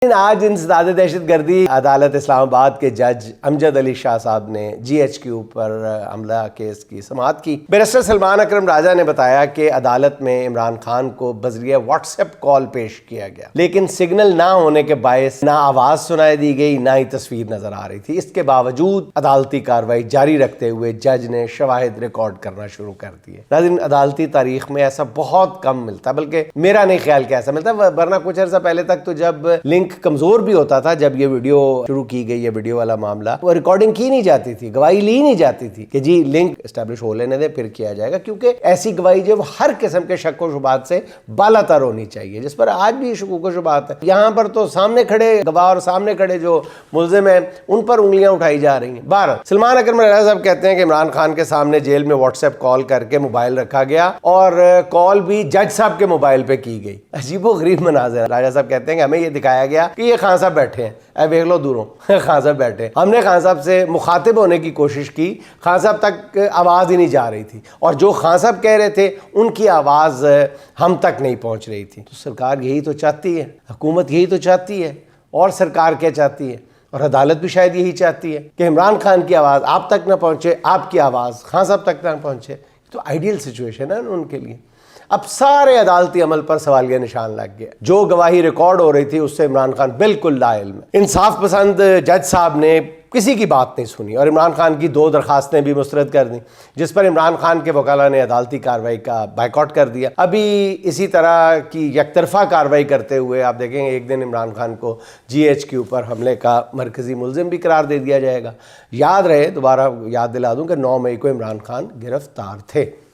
आज इंसदाद दहशतगर्दी अदालत इस्लामाबाद के जज अमजद अली शाह साहब ने GH के ऊपर हमला केस की समाअत की। बैरिस्टर सलमान अकरम राजा ने बताया कि अदालत में इमरान खान को बजरिया व्हाट्सएप कॉल पेश किया गया, लेकिन सिग्नल ना होने के बायस ना आवाज सुनाई दी गई, ना ही तस्वीर नजर आ रही थी। इसके बावजूद अदालती कार्रवाई जारी रखते हुए जज ने शवाहिद रिकॉर्ड करना शुरू कर दिए। नाज़रीन, अदालती तारीख में ऐसा बहुत कम मिलता, बल्कि मेरा नहीं ख्याल कि ऐसा मिलता, वरना कुछ अर्सा पहले तक तो जब लिंक कमजोर भी होता था, जब ये वीडियो शुरू की गई, ये वीडियो वाला मामला, वो रिकॉर्डिंग की नहीं जाती थी, गवाही ली नहीं जाती थी कि जी लिंक एस्टेब्लिश हो लेने दे फिर किया जाएगा, क्योंकि ऐसी गवाही जो हर किस्म के शक व शुबात से बालातर होनी चाहिए, जिस पर आज भी शकूक व शुबात है। यहाँ पर तो सामने खड़े गवाह और सामने खड़े जो मुल्जिम हैं उन पर उंगलियां उठाई जा रही हैं। बारह सलमान अकरम राजा साहब कहते हैं कि इमरान खान के सामने जेल में व्हाट्सएप कॉल करके मोबाइल रखा गया और कॉल भी जज साहब के मोबाइल पे की गई। अजीबो गरीब मनाज़र। राजा साहब कहते हैं कि हमें ये दिखाया गया कि ये खान साहब बैठे हैं, अब देख लो दूरों खान साहब बैठे, हमने खान साहब से मुखातिब होने की कोशिश की, खान साहब तक आवाज़ ही नहीं जा रही थी, और जो खान साहब कह रहे थे उनकी आवाज़ हम तक नहीं पहुंच रही थी। तो सरकार यही तो चाहती है, हुकूमत यही तो चाहती है, और सरकार क्या चाहती है, और अदालत भी शायद यही चाहती है कि इमरान खान की आवाज़ आप तक ना पहुंचे, आपकी आवाज़ खान साहब तक ना पहुंचे। तो आइडियल सिचुएशन है उनके लिए। अब सारे अदालती अमल पर सवालिया निशान लग गया। जो गवाही रिकॉर्ड हो रही थी उससे इमरान खान बिल्कुल लाइल्म। इंसाफ पसंद जज साहब ने किसी की बात नहीं सुनी और इमरान खान की 2 दरखास्तें भी मुस्तरद कर दी, जिस पर इमरान खान के वकाला ने अदालती कार्रवाई का बाइकआउट कर दिया। अभी इसी तरह की यकतरफा कार्रवाई करते हुए आप देखेंगे एक दिन इमरान खान को GH के ऊपर हमले का मरकजी मुल्जिम भी करार दे दिया जाएगा। याद रहे, दोबारा याद दिला दूं कि 9 मई को इमरान खान गिरफ्तार थे।